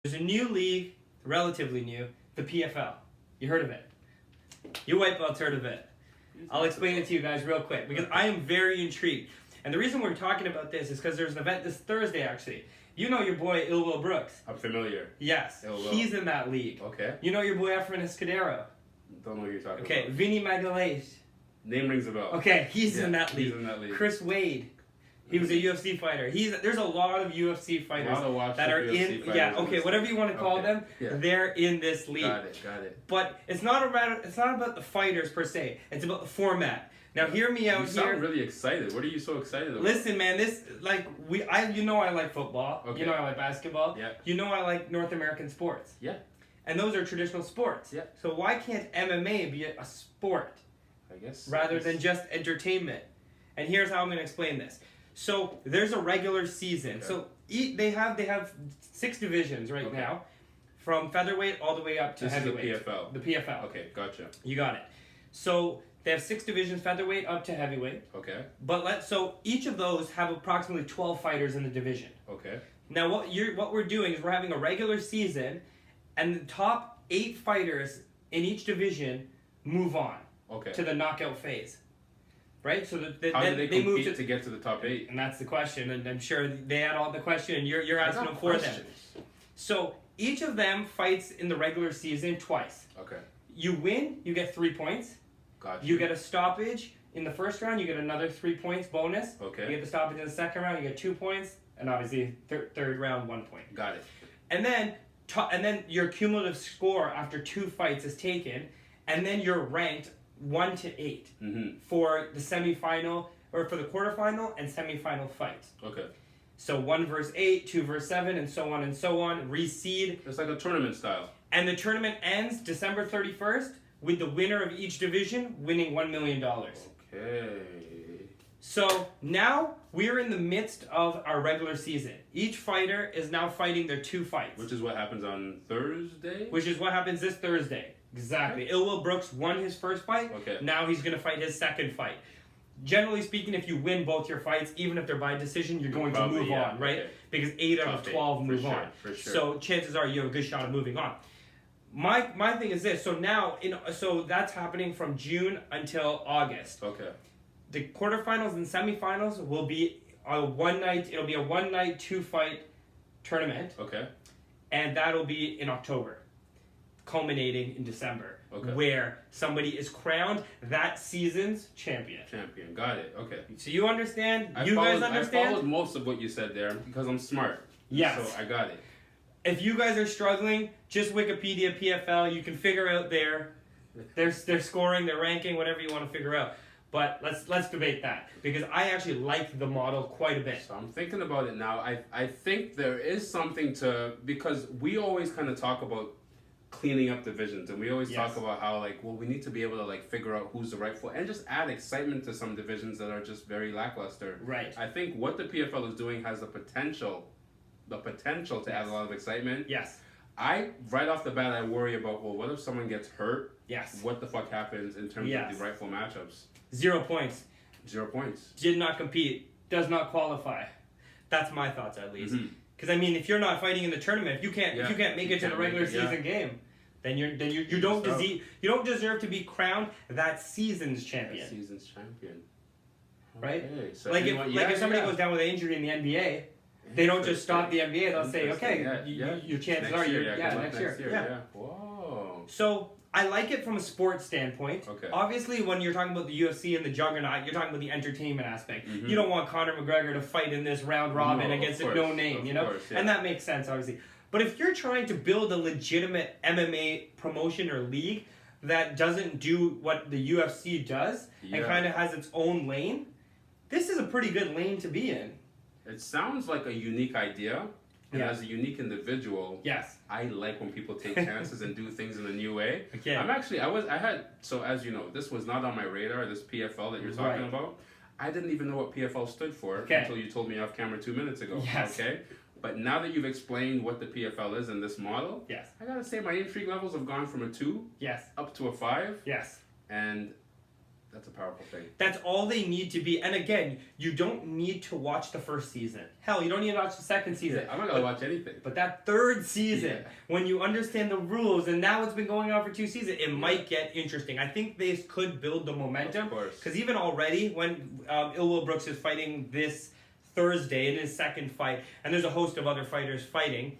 There's a new league, relatively new, the PFL. You heard of it? You white belts heard of it. I'll explain it to you guys real quick because I am very intrigued. And the reason we're talking about this is because there's an event this Thursday, actually. You know your boy, Ill Will Brooks. I'm familiar. Yes, he's in that league. Okay. You know your boy, Efren Escudero. Don't know what you're talking about. Okay, Vinny Magalhaes. Name rings a bell. Okay, he's in that league. He's in that league. Chris Wade. He was a UFC fighter. There's a lot of UFC fighters that are in. Yeah, okay, whatever you want to call them, they're in this league. Got it. But it's not about the fighters per se. It's about the format. Now, hear me out here. You sound really excited. What are you so excited about? Listen, man, I like football. Okay. You know I like basketball. Yeah. You know I like North American sports. Yeah. And those are traditional sports. Yeah. So why can't MMA be a sport? I guess. Rather than just entertainment. And here's how I'm going to explain this. So there's a regular season. Okay. So they have 6 divisions right now, from featherweight all the way up to heavyweight. This is the PFL. The PFL. Okay, gotcha. You got it. So they have 6 divisions, featherweight up to heavyweight. Okay. So each of those have approximately 12 fighters in the division. Okay. Now what we're doing is we're having a regular season, and the top 8 fighters in each division move on to the knockout phase. Right, so how do they compete to get to the top 8? And that's the question, and I'm sure they had all the question, and you're asking them for them. So each of them fights in the regular season twice. Okay. You win, you get 3 points. Gotcha. You get a stoppage in the first round, you get another 3 points bonus. Okay. You get the stoppage in the second round, you get 2 points, and obviously third round 1 point. Got it. And then your cumulative score after 2 fights is taken, and then you're ranked 1 to 8 for the semifinal or for the quarterfinal and semifinal fights. Okay. So 1 versus 8, 2 versus 7, and so on, reseed. It's like a tournament style. And the tournament ends December 31st with the winner of each division winning $1 million. Okay. So now we're in the midst of our regular season. Each fighter is now fighting their 2 fights. Which is what happens on Thursday? Which is what happens this Thursday. Exactly. Okay. Ill Will Brooks won his first fight. Okay. Now he's going to fight his second fight. Generally speaking, if you win both your fights, even if they're by decision, you're going to move on, right? Okay. Because 8 out of 12 move on. For sure. So chances are you have a good shot of moving on. My thing is this. So now, so that's happening from June until August. Okay. The quarterfinals and semifinals will be a one-night. It'll be a one-night 2-fight tournament. Okay. And that'll be in October, culminating in December, where somebody is crowned that season's champion. Got it. Okay. So you understand? Guys understand? I followed most of what you said there because I'm smart. Yes. So I got it. If you guys are struggling, just Wikipedia PFL. You can figure out their scoring, their ranking, whatever you want to figure out. But let's debate that, because I actually like the model quite a bit. So I'm thinking about it now. I think there is something because we always kind of talk about cleaning up divisions, and we always talk about how we need to be able to figure out who's the rightful and just add excitement to some divisions that are just very lackluster. Right. I think what the PFL is doing has the potential to add a lot of excitement. Yes. Right off the bat, I worry about, what if someone gets hurt? Yes. What the fuck happens in terms of the rightful matchups? 0 points. 0 points. Did not compete. Does not qualify. That's my thoughts, at least. Because I mean, if you're not fighting in the tournament, if you can't make it to the regular season game, then you don't deserve to be crowned that season's champion. Right? Okay. So if somebody goes down with an injury in the NBA, they don't just stop the NBA. They'll say, your chances are next year. Yeah. Whoa. So I like it from a sports standpoint. Okay. Obviously, when you're talking about the UFC and the juggernaut, you're talking about the entertainment aspect. You don't want Conor McGregor to fight in this round robin against a no-name, And that makes sense, obviously. But if you're trying to build a legitimate MMA promotion or league that doesn't do what the UFC does and kind of has its own lane, this is a pretty good lane to be in. It sounds like a unique idea. And as a unique individual, I like when people take chances and do things in a new way. Okay. So as you know, this was not on my radar, this PFL that you're talking about. I didn't even know what PFL stood for until you told me off camera 2 minutes ago. Yes. Okay. But now that you've explained what the PFL is in this model, I gotta say my intrigue levels have gone from a 2 up to a 5. Yes. And That's a powerful thing. That's all they need to be. And again, you don't need to watch the first season. Hell, you don't need to watch the second season. I'm not going to watch anything. But that third season, when you understand the rules, and now it's been going on for 2 seasons, it might get interesting. I think they could build the momentum. Of course. Because even already, when Will Brooks is fighting this Thursday in his second fight, and there's a host of other fighters fighting,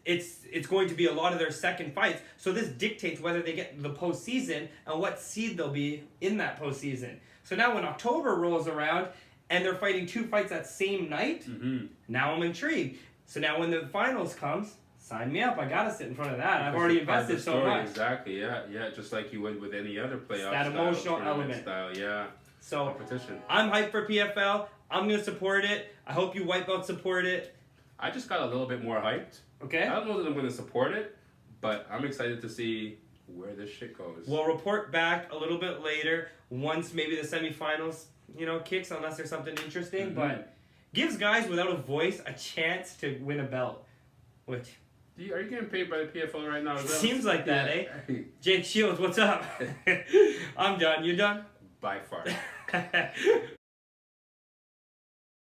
it's going to be a lot of their second fights. So this dictates whether they get the postseason and what seed they'll be in that postseason. So now when October rolls around and they're fighting 2 fights that same night, now I'm intrigued. So now when the finals comes, sign me up. I gotta sit in front of that. I've already invested so much. Exactly. Yeah. Just like you would with any other playoff. That emotional element. So competition. I'm hyped for PFL. I'm gonna support it. I hope you white belt support it. I just got a little bit more hyped. Okay. I don't know that I'm going to support it, but I'm excited to see where this shit goes. We'll report back a little bit later once maybe the semifinals, kicks, unless there's something interesting. But gives guys without a voice a chance to win a belt. Which are you getting paid by the PFL right now? Seems like that, eh? Jake Shields, what's up? I'm done. You done? By far.